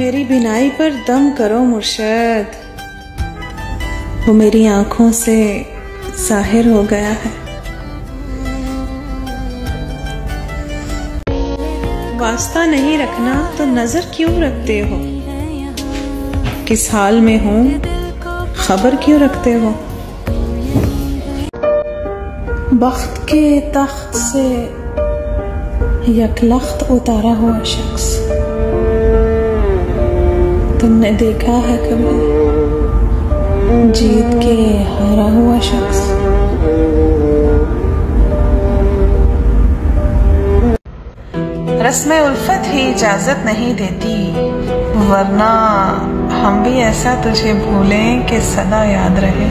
मेरी बिनाई पर दम करो मुर्शद, वो मेरी आंखों से जाहिर हो गया है। वास्ता नहीं रखना तो नजर क्यों रखते हो? किस हाल में हूं खबर क्यों रखते हो? बख्त के तख्त से यकलख्त उतारा हुआ शख्स तुमने देखा है कभी? जीत के हारा हुआ शख्स। रस्म उल्फत ही इजाजत नहीं देती, वरना हम भी ऐसा तुझे भूलें कि सदा याद रहे।